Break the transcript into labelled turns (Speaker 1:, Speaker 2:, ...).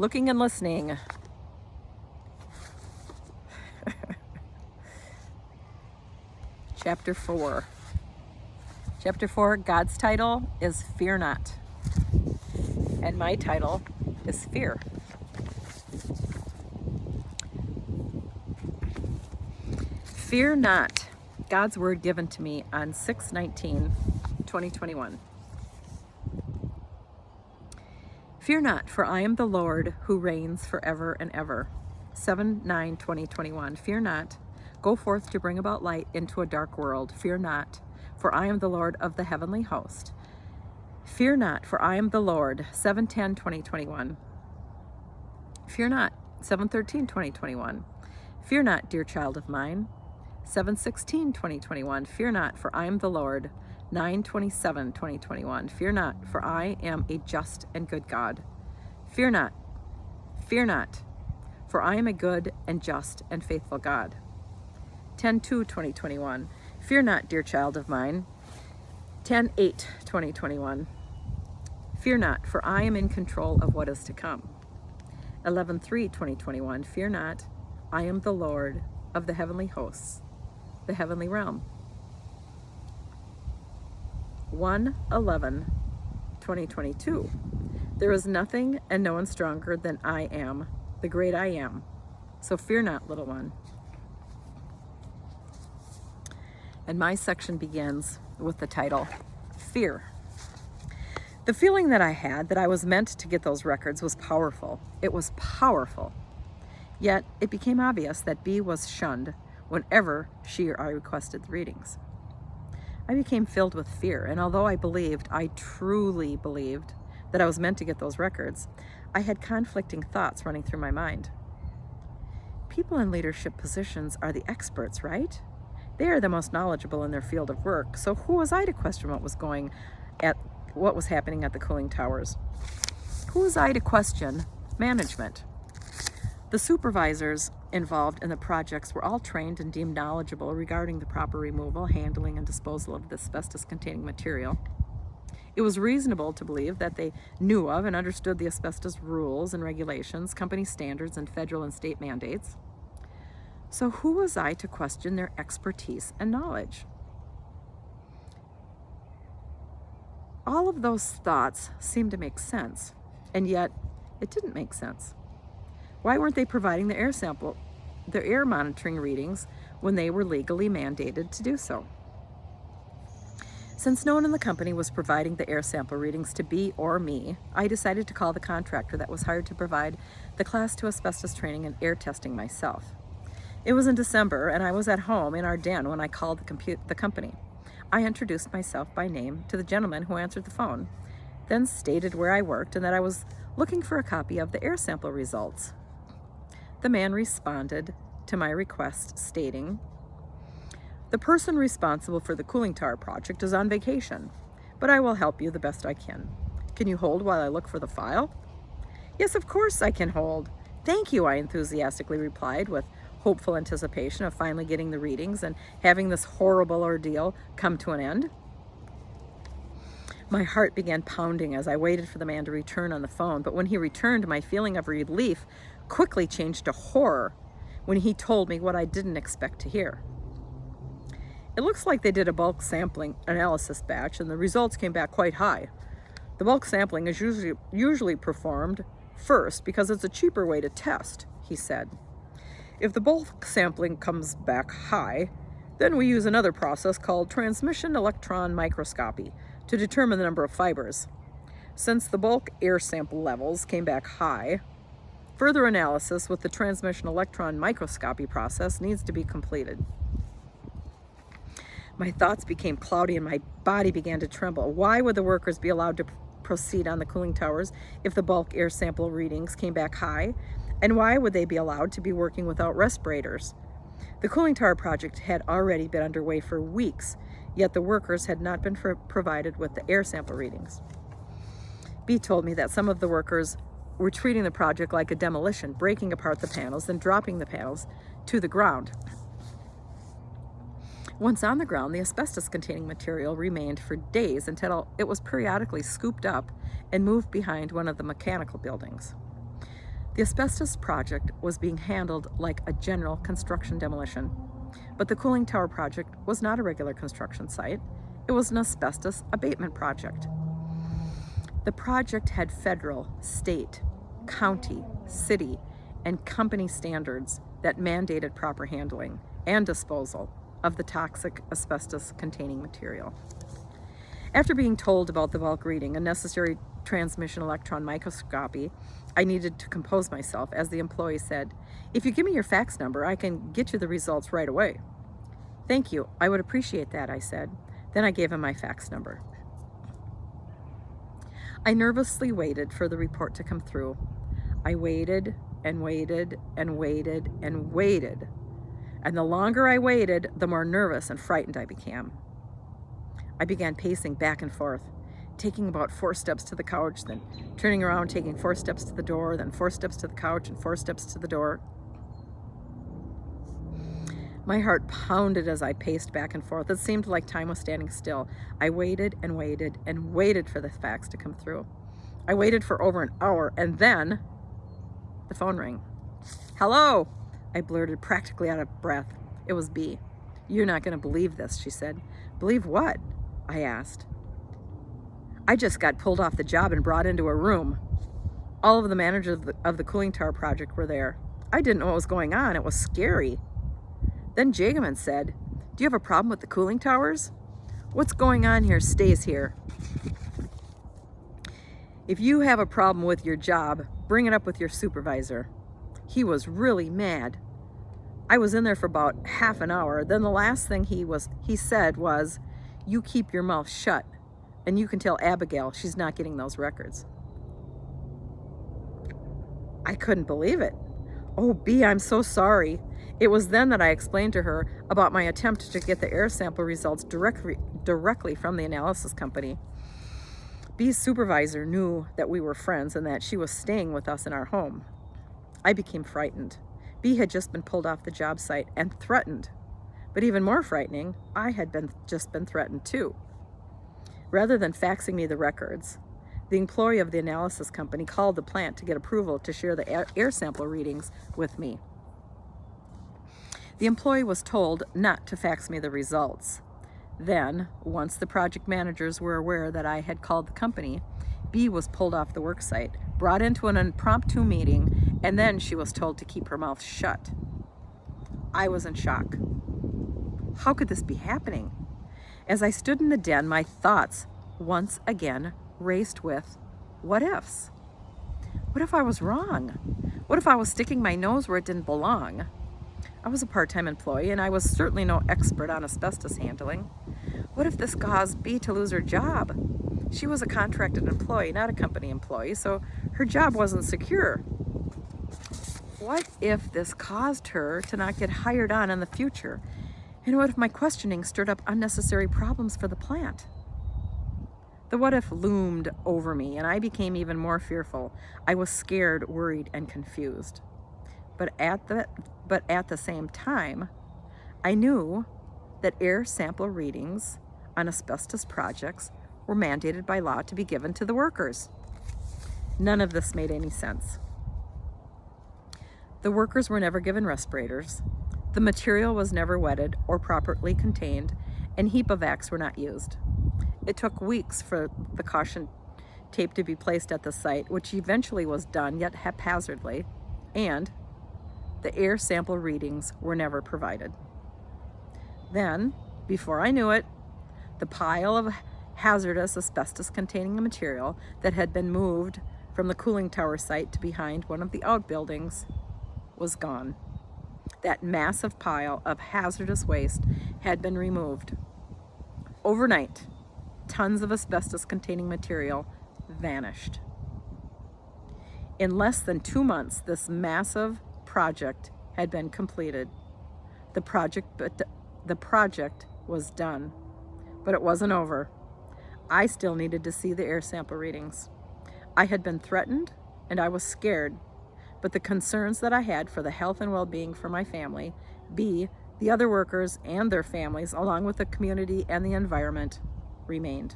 Speaker 1: looking and listening. Chapter 4. Chapter 4, God's title is Fear Not. And my title is Fear. Fear not. God's word given to me on 6/19/2021. Fear not, for I am the Lord who reigns forever and ever. 7/9/2021. Fear not. Go forth to bring about light into a dark world. Fear not, for I am the Lord of the heavenly host. Fear not, for I am the Lord. 7/10/2021. Fear not. 7/13/2021. Fear not, dear child of mine. 7/16/2021. Fear not, for I am the Lord. 9/27/2021. Fear not, for I am a just and good God. Fear not. Fear not, for I am a good and just and faithful God. 10/2/2021. Fear not, dear child of mine. 10/8/2021. Fear not, for I am in control of what is to come. 11/3/2021. Fear not, I am the Lord of the heavenly hosts, the heavenly realm. 1/11/2022. There is nothing and no one stronger than I am, the great I am. So fear not, little one. And my section begins with the title, Fear. The feeling that I had that I was meant to get those records was powerful. It was powerful. Yet it became obvious that B was shunned whenever she or I requested the readings. I became filled with fear, and although I truly believed that I was meant to get those records, I had conflicting thoughts running through my mind. People in leadership positions are the experts, right? They are the most knowledgeable in their field of work, so who was I to question what was happening at the cooling towers? Who was I to question management? The supervisors involved in the projects were all trained and deemed knowledgeable regarding the proper removal, handling, and disposal of the asbestos-containing material. It was reasonable to believe that they knew of and understood the asbestos rules and regulations, company standards, and federal and state mandates. So who was I to question their expertise and knowledge? All of those thoughts seemed to make sense, and yet it didn't make sense. Why weren't they providing the air monitoring readings when they were legally mandated to do so? Since no one in the company was providing the air sample readings to B or me, I decided to call the contractor that was hired to provide the Class 2 asbestos training and air testing myself. It was in December, and I was at home in our den when I called the company. I introduced myself by name to the gentleman who answered the phone, then stated where I worked and that I was looking for a copy of the air sample results. The man responded to my request stating, "The person responsible for the cooling tower project is on vacation, but I will help you the best I can. Can you hold while I look for the file?" "Yes, of course I can hold. Thank you," I enthusiastically replied with hopeful anticipation of finally getting the readings and having this horrible ordeal come to an end. My heart began pounding as I waited for the man to return on the phone, but when he returned, my feeling of relief quickly changed to horror when he told me what I didn't expect to hear. "It looks like they did a bulk sampling analysis batch and the results came back quite high. The bulk sampling is usually performed first because it's a cheaper way to test," he said. "If the bulk sampling comes back high, then we use another process called transmission electron microscopy to determine the number of fibers. Since the bulk air sample levels came back high, further analysis with the transmission electron microscopy process needs to be completed." My thoughts became cloudy and my body began to tremble. Why would the workers be allowed to proceed on the cooling towers if the bulk air sample readings came back high? And why would they be allowed to be working without respirators? The cooling tower project had already been underway for weeks, yet the workers had not been provided with the air sample readings. B told me that some of the workers were treating the project like a demolition, breaking apart the panels and dropping the panels to the ground. Once on the ground, the asbestos-containing material remained for days until it was periodically scooped up and moved behind one of the mechanical buildings. The asbestos project was being handled like a general construction demolition, but the cooling tower project was not a regular construction site. It was an asbestos abatement project. The project had federal, state, county, city, and company standards that mandated proper handling and disposal of the toxic asbestos-containing material. After being told about the bulk reading and necessary transmission electron microscopy, I needed to compose myself as the employee said, "If you give me your fax number, I can get you the results right away." "Thank you, I would appreciate that," I said. Then I gave him my fax number. I nervously waited for the report to come through. I waited and waited and waited and waited. And the longer I waited, the more nervous and frightened I became. I began pacing back and forth, taking about 4 steps to the couch, then turning around, taking 4 steps to the door, then 4 steps to the couch and 4 steps to the door. My heart pounded as I paced back and forth. It seemed like time was standing still. I waited and waited and waited for the fax to come through. I waited for over an hour, and then the phone rang. "Hello," I blurted, practically out of breath. It was Bea. "You're not going to believe this," she said. "Believe what?" I asked. "I just got pulled off the job and brought into a room. All of the managers of the cooling tower project were there. I didn't know what was going on. It was scary. Then Jageman said, 'Do you have a problem with the cooling towers? What's going on here stays here. If you have a problem with your job, bring it up with your supervisor.' He was really mad. I was in there for about half an hour. Then the last thing he said was, 'You keep your mouth shut, and you can tell Abigail she's not getting those records.'" I couldn't believe it. "Oh, Bea, I'm so sorry." It was then that I explained to her about my attempt to get the air sample results directly from the analysis company. Bea's supervisor knew that we were friends and that she was staying with us in our home. I became frightened. Bea had just been pulled off the job site and threatened. But even more frightening, I had just been threatened too. Rather than faxing me the records, the employee of the analysis company called the plant to get approval to share the air sample readings with me. The employee was told not to fax me the results. Then, once the project managers were aware that I had called the company, Bea was pulled off the work site, brought into an impromptu meeting, and then she was told to keep her mouth shut. I was in shock. How could this be happening? As I stood in the den, my thoughts once again raced with what ifs. What if I was wrong? What if I was sticking my nose where it didn't belong? I was a part-time employee, and I was certainly no expert on asbestos handling. What if this caused Bea to lose her job? She was a contracted employee, not a company employee, so her job wasn't secure. What if this caused her to not get hired on in the future? And what if my questioning stirred up unnecessary problems for the plant? The what if loomed over me, and I became even more fearful. I was scared, worried, and confused. But at the same time, I knew that air sample readings on asbestos projects were mandated by law to be given to the workers. None of this made any sense. The workers were never given respirators. The material was never wetted or properly contained, and HEPA-vacs were not used. It took weeks for the caution tape to be placed at the site, which eventually was done, yet haphazardly, and the air sample readings were never provided. Then, before I knew it, the pile of hazardous asbestos-containing material that had been moved from the cooling tower site to behind one of the outbuildings was gone. That massive pile of hazardous waste had been removed. Overnight, tons of asbestos-containing material vanished. In less than 2 months, this massive project had been completed. The project was done, but it wasn't over. I still needed to see the air sample readings. I had been threatened and I was scared, but the concerns that I had for the health and well-being for my family, Bea, the other workers and their families, along with the community and the environment, remained.